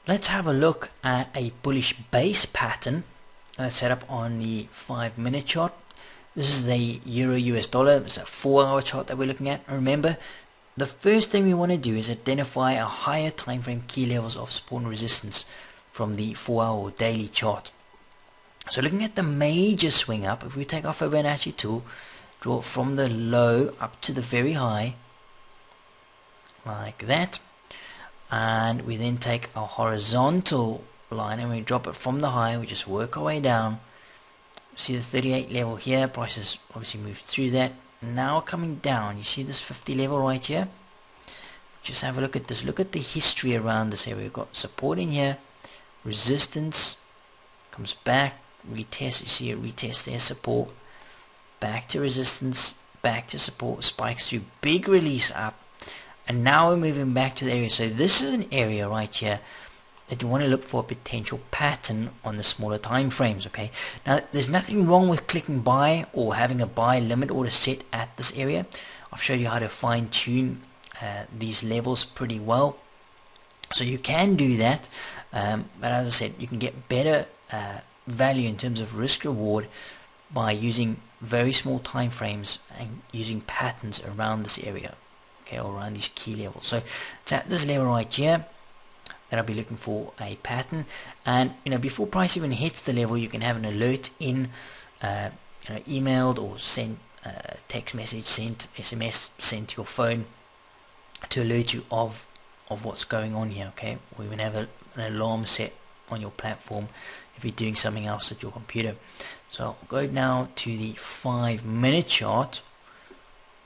let's have a look at a bullish base pattern that's set up on the 5-minute chart. This is the Euro US dollar. It's a 4-hour chart that we're looking at. Remember, the first thing we want to do is identify a higher time frame key levels of support and resistance from the 4-hour or daily chart. So looking at the major swing up, if we take our Fibonacci tool, draw from the low up to the very high, like that, and we then take our horizontal line and we drop it from the high. We just work our way down. See the 38 level here, prices obviously moved through that. Now coming down, you see this 50 level right here. Just have a look at this. Look at the history around this area. We've got support in here, resistance, comes back, retest. You see a retest there, support, back to resistance, back to support, spikes through, big release up, and now we're moving back to the area. So this is an area right here that you want to look for a potential pattern on the smaller time frames. Okay, now there's nothing wrong with clicking buy or having a buy limit order set at this area. I've showed you how to fine tune these levels pretty well, so you can do that, but as I said, you can get better value in terms of risk reward by using very small time frames and using patterns around this area, okay, or around these key levels. So it's at this level right here that I'll be looking for a pattern, and before price even hits the level, you can have an alert in emailed or sent, text message sent, SMS sent to your phone to alert you of what's going on here. Okay, or even have an alarm set on your platform if you're doing something else at your computer. So I'll go now to the 5-minute chart.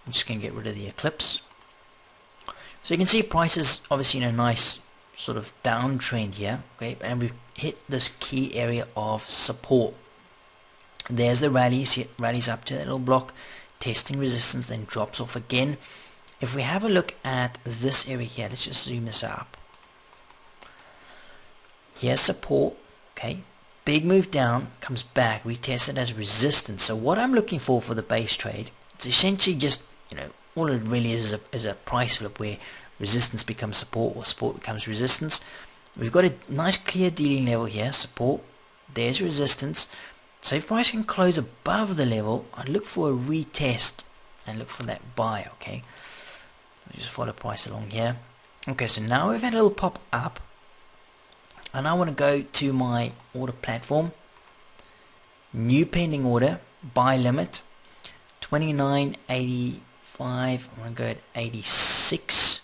I'm just going to get rid of the eclipse. So you can see prices obviously in a nice sort of downtrend here, okay, and we've hit this key area of support. There's the rallies, rallies up to that little block, testing resistance, then drops off again. If we have a look at this area here, let's just zoom this up. Here's support, okay, big move down, comes back, retested as resistance. So what I'm looking for the base trade, it's essentially just, all it really is a price flip where resistance becomes support or support becomes resistance. We've got a nice clear dealing level here, support, there's resistance. So if price can close above the level, I'd look for a retest and look for that buy, okay. Just follow price along here. Okay, so now we've had a little pop up, and I want to go to my order platform, new pending order, buy limit 29.85. I'm going to go at 86,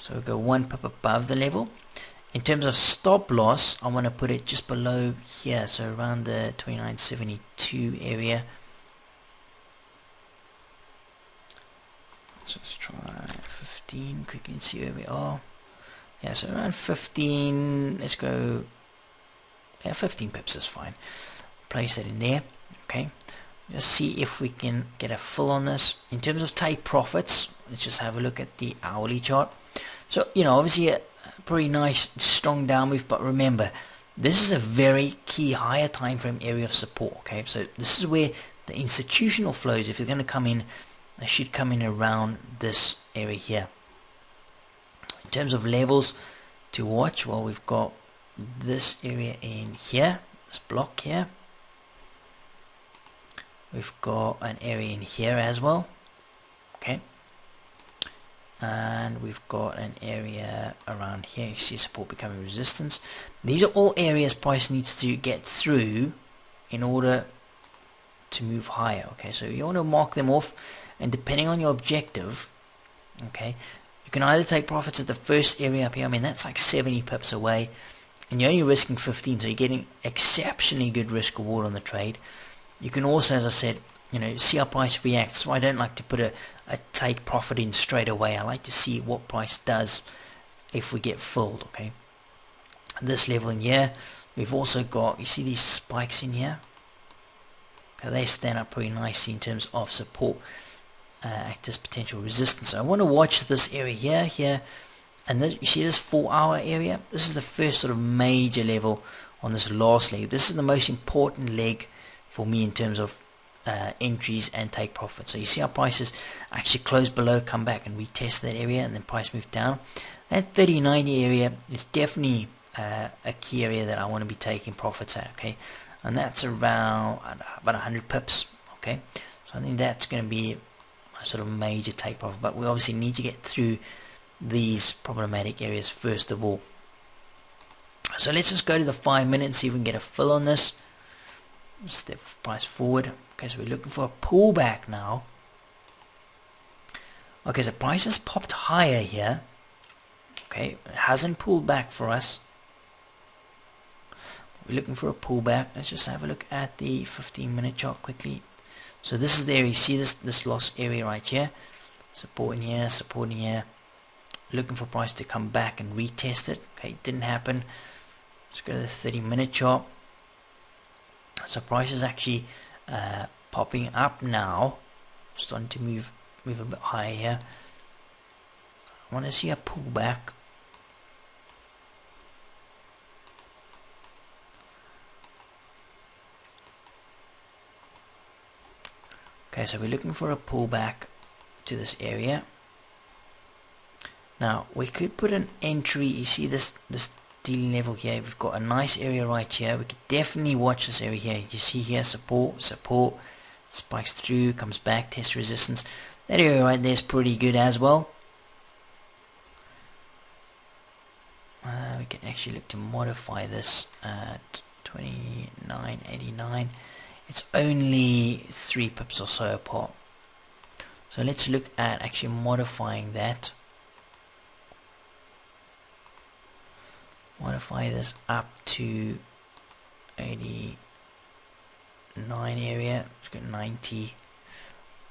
so we'll go 1 pip above the level. In terms of stop loss, I want to put it just below here, so around the 29.72 area. So let's try 15 quickly and see where we are. Yeah, so around 15, let's go, 15 pips is fine. Place that in there, okay. Just see if we can get a fill on this. In terms of take profits, let's just have a look at the hourly chart. So, obviously a pretty nice strong down move, but remember, this is a very key higher time frame area of support, okay. So this is where the institutional flows, if they're going to come in, they should come in around this area here. In terms of levels to watch, well, we've got this area in here, this block here. We've got an area in here as well, okay, and we've got an area around here. You see support becoming resistance. These are all areas price needs to get through in order to move higher, okay. So you want to mark them off, and depending on your objective, okay, you can either take profits at the first area up here. I mean, that's like 70 pips away, and you're only risking 15, so you're getting exceptionally good risk reward on the trade. You can also, as I said, see how price reacts. So I don't like to put a take profit in straight away. I like to see what price does if we get filled, okay. This level in here, we've also got, you see these spikes in here? Okay, they stand up pretty nicely in terms of support, act as potential resistance. So I want to watch this area here, and this, you see this 4-hour area? This is the first sort of major level on this last leg. This is the most important leg for me in terms of entries and take profit. So you see our prices actually close below, come back and retest that area, and then price move down. That 3090 area is definitely a key area that I want to be taking profits at, okay, and that's around about 100 pips, okay. So I think that's going to be a sort of major take profit, but we obviously need to get through these problematic areas first of all. So let's just go to the 5 minute and see if we can get a fill on this. Step price forward. Okay, so we're looking for a pullback now. Okay, so price has popped higher here. Okay, it hasn't pulled back for us. We're looking for a pullback. Let's just have a look at the 15-minute chart quickly. So this is the area. You see this loss area right here. Support in here, support in here. Looking for price to come back and retest it. Okay, didn't happen. Let's go to the 30-minute chart. So price is actually popping up now, starting to move a bit higher here. I want to see a pullback. Okay, so we're looking for a pullback to this area. Now we could put an entry. You see this dealing level here. We've got a nice area right here. We could definitely watch this area here. You see here, support, spikes through, comes back, test resistance. That area right there is pretty good as well. We can actually look to modify this at 29.89. It's only 3 pips or so apart. So let's look at actually modifying that. Modify this up to 89 area. Let's go 90.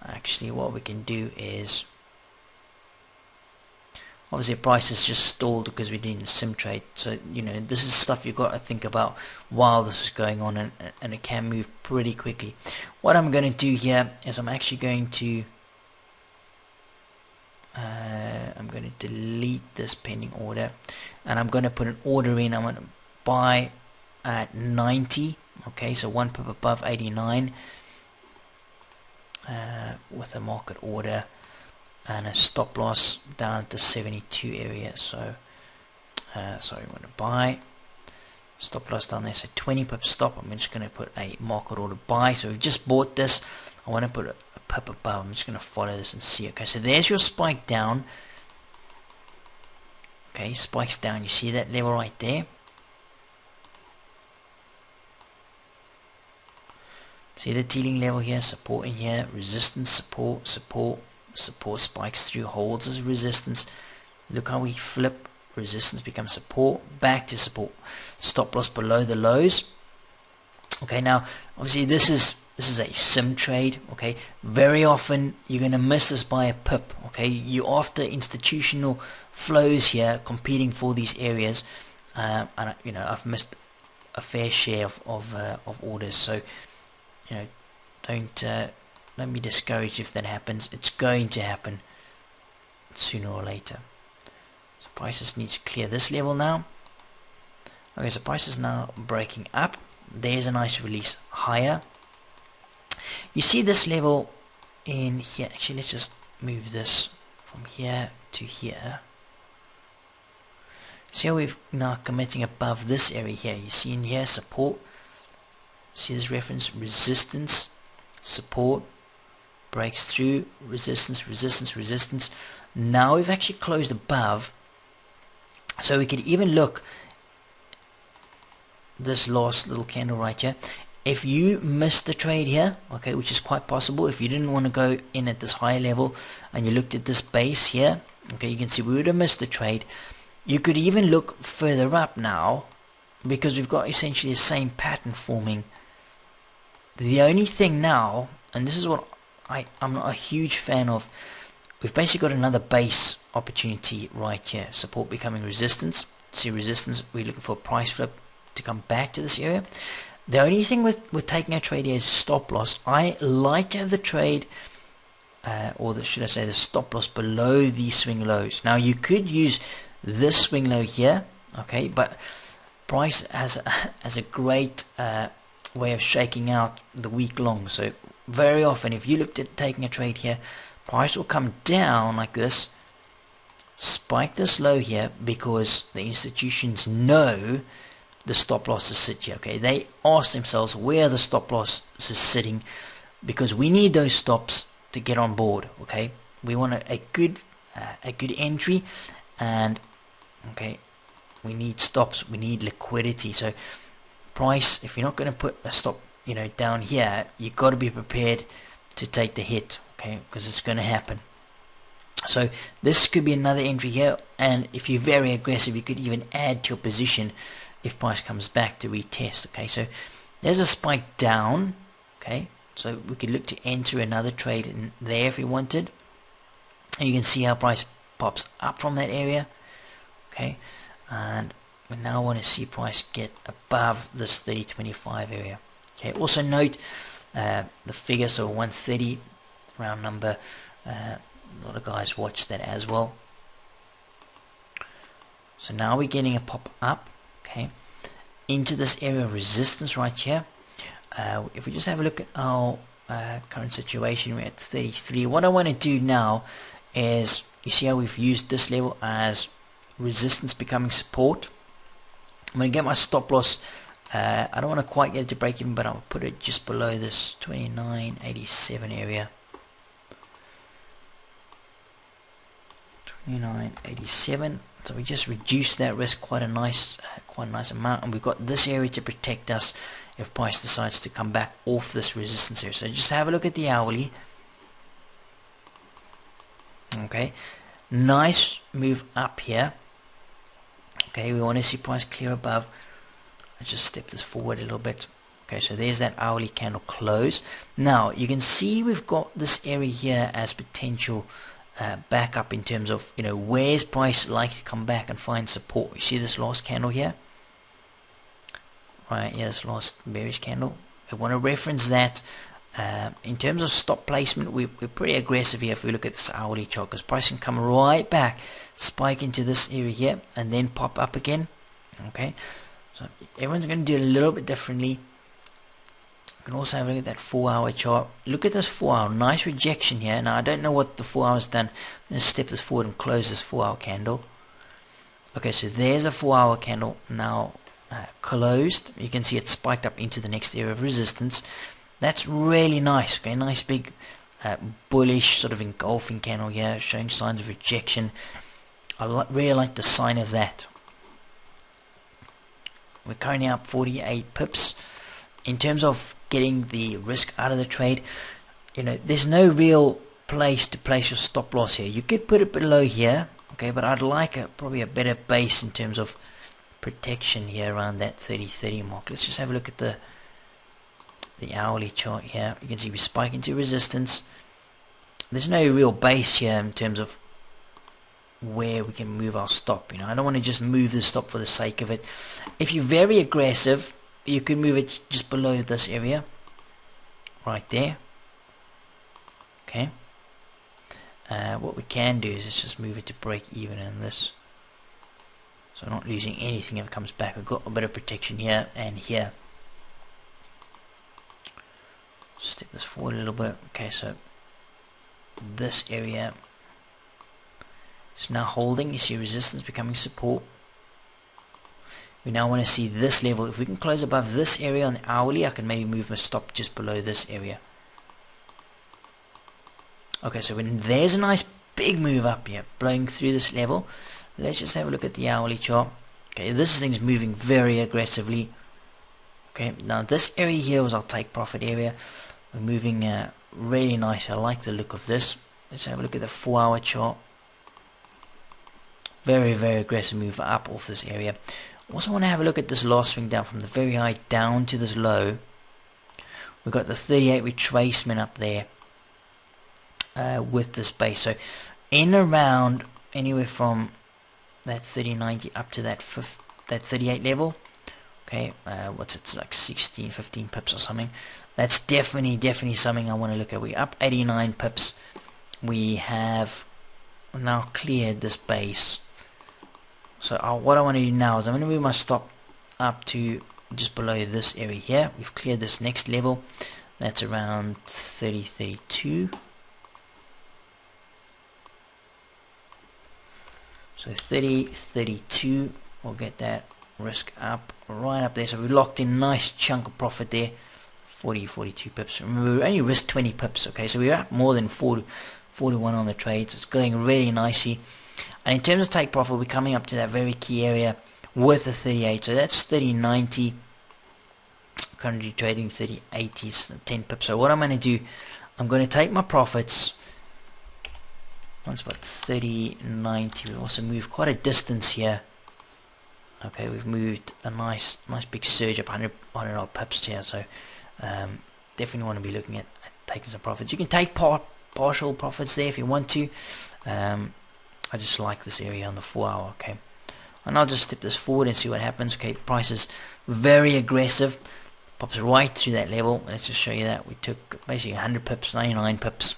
Actually, what we can do is, obviously price is just stalled because we're doing the sim trade. So you know, this is stuff you've got to think about while this is going on, and it can move pretty quickly. What I'm going to do here is I'm actually going to delete this pending order, and I'm going to put an order in. I'm going to buy at 90. Okay, so 1 pip above 89 with a market order, and a stop loss down at the 72 area. So sorry, I'm going to buy, stop loss down there, so 20 pip stop. I'm just going to put a market order buy. So we've just bought this. I want to put a pip above. I'm just going to follow this and see. Okay, so there's your spike down. Okay, spikes down. You see that level right there? See the dealing level here, support in here, resistance, support, spikes through, holds as resistance. Look how we flip, resistance becomes support, back to support, stop loss below the lows. Okay, now obviously this is a sim trade. Okay, very often you're going to miss this by a pip. Okay, you're after institutional flows here, competing for these areas, and you know, I've missed a fair share of orders. So you know, don't be discouraged if that happens. It's going to happen sooner or later. So prices need to clear this level now. Okay, so prices now breaking up. There's a nice release higher. You see this level in here. Actually, let's just move this from here to here. See how we've now committing above this area here. You see in here support. See this reference, resistance, support, breaks through, resistance, resistance, resistance. Now we've actually closed above, so we could even look this last little candle right here. If you missed the trade here, okay, which is quite possible, if you didn't want to go in at this high level and you looked at this base here, okay, you can see we would have missed the trade. You could even look further up now, because we've got essentially the same pattern forming. The only thing now, and this is what I'm not a huge fan of, we've basically got another base opportunity right here. Support becoming resistance. See resistance, we're looking for a price flip to come back to this area. The only thing with taking a trade here is stop loss. I like to have the trade, should I say the stop loss below these swing lows. Now you could use this swing low here, okay, but price has a great way of shaking out the week long. So very often, if you looked at taking a trade here, price will come down like this, spike this low here, because the institutions know the stop losses sit here. Okay, they ask themselves where the stop loss is sitting, because we need those stops to get on board. Okay, we want a good entry, and okay, we need stops, we need liquidity. So price, if you're not going to put a stop, you know, down here, you've got to be prepared to take the hit, okay, because it's going to happen. So this could be another entry here, and if you're very aggressive, you could even add to your position if price comes back to retest. Okay, so there's a spike down. Okay, so we could look to enter another trade in there if we wanted, and you can see how price pops up from that area. Okay, and we now want to see price get above this 30.25 area. Okay, also note the figure, so 130 round number. A lot of guys watch that as well. So now we're getting a pop up, okay, into this area of resistance right here. If we just have a look at our current situation, we're at 33. What I want to do now is, you see how we've used this level as resistance becoming support. I'm going to get my stop loss. I don't want to quite get it to break even, but I'll put it just below this 29.87 area. 29.87. So we just reduce that risk quite a nice amount, and we've got this area to protect us if price decides to come back off this resistance area. So just have a look at the hourly. Okay, nice move up here. Okay, we want to see price clear above. Let's just step this forward a little bit. Okay, so there's that hourly candle close. Now you can see we've got this area here as potential backup in terms of, you know, where's price likely to come back and find support. You see this last candle here, right? Yeah, this last bearish candle. I want to reference that. In terms of stop placement, we're pretty aggressive here if we look at this hourly chart, because price can come right back, spike into this area here, and then pop up again. Okay, so everyone's going to do it a little bit differently. You can also have a look at that 4-hour chart. Look at this 4-hour, nice rejection here. Now I don't know what the 4 hours done. I'm going to step this forward and close this 4-hour candle. Okay, so there's a 4-hour candle now closed. You can see it spiked up into the next area of resistance. That's really nice. Okay, nice big bullish sort of engulfing candle here, showing signs of rejection. I really like the sign of that. We're currently up 48 pips. In terms of getting the risk out of the trade, you know, there's no real place to place your stop loss here. You could put it below here, okay, but I'd like probably a better base in terms of protection here around that 30.30 mark. Let's just have a look at the hourly chart here. You can see we spike into resistance. There's no real base here in terms of where we can move our stop. You know, I don't want to just move the stop for the sake of it. If you're very aggressive, you can move it just below this area right there. Okay, what we can do is just move it to break even in this, so not losing anything if it comes back. We've got a bit of protection here and here. Step this forward a little bit. Okay, so this area is now holding. You see resistance becoming support. We now want to see this level. If we can close above this area on the hourly, I can maybe move my stop just below this area. Okay, so when there's a nice big move up here, blowing through this level, let's just have a look at the hourly chart. Okay, this thing's moving very aggressively. Okay, now this area here was our take profit area. We're moving really nice. I like the look of this. Let's have a look at the 4-hour chart. Very, very aggressive move up off this area. Also want to have a look at this last swing down from the very high down to this low. We've got the 38 retracement up there with this base. So in around anywhere from that 30.90 up to that 38 level. Okay, what's it, like 15 pips or something. That's definitely something I want to look at. We're up 89 pips. We have now cleared this base. So what I want to do now is I'm going to move my stop up to just below this area here. We've cleared this next level. That's around 30.32. So 30.32, we'll get that risk up, right up there. So we locked in nice chunk of profit there, 42 pips. Remember, we only risked 20 pips, okay? So we're up more than 41 on the trade. So it's going really nicely. And in terms of take profit, we're coming up to that very key area with the 38. So that's 30.90. Currently trading 30.80, 10 pips. So what I'm going to do, I'm going to take my profits. Once about 30.90. We've also moved quite a distance here. Okay, we've moved a nice big surge up 100 odd pips here. So definitely want to be looking at taking some profits. You can take partial profits there if you want to. I just like this area on the 4 hour. Okay, and I'll just step this forward and see what happens. Okay, price is very aggressive. Pops right through that level. Let's just show you that. We took basically 100 pips, 99 pips.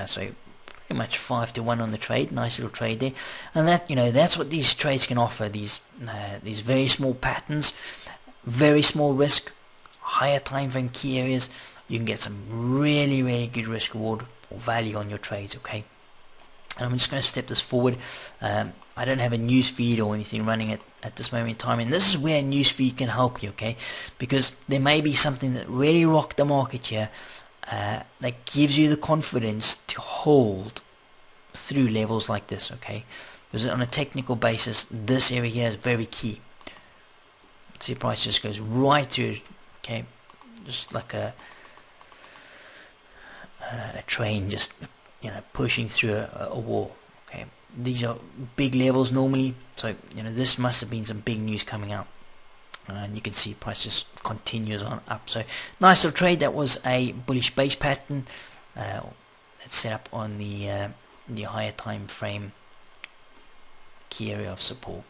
So pretty much 5 to 1 on the trade. Nice little trade there. And that, that's what these trades can offer. These very small patterns, very small risk, higher time frame key areas. You can get some really good risk reward or value on your trades. Okay. And I'm just going to step this forward. I don't have a news feed or anything running at this moment in time, and this is where a news feed can help you, okay? Because there may be something that really rocked the market here that gives you the confidence to hold through levels like this, okay? Because on a technical basis, this area here is very key. See, price just goes right through, okay? Just like a train just pushing through a wall. Okay, these are big levels normally, so this must have been some big news coming out, and you can see price just continues on up. So nice little trade. That was a bullish base pattern that's set up on the higher time frame key area of support.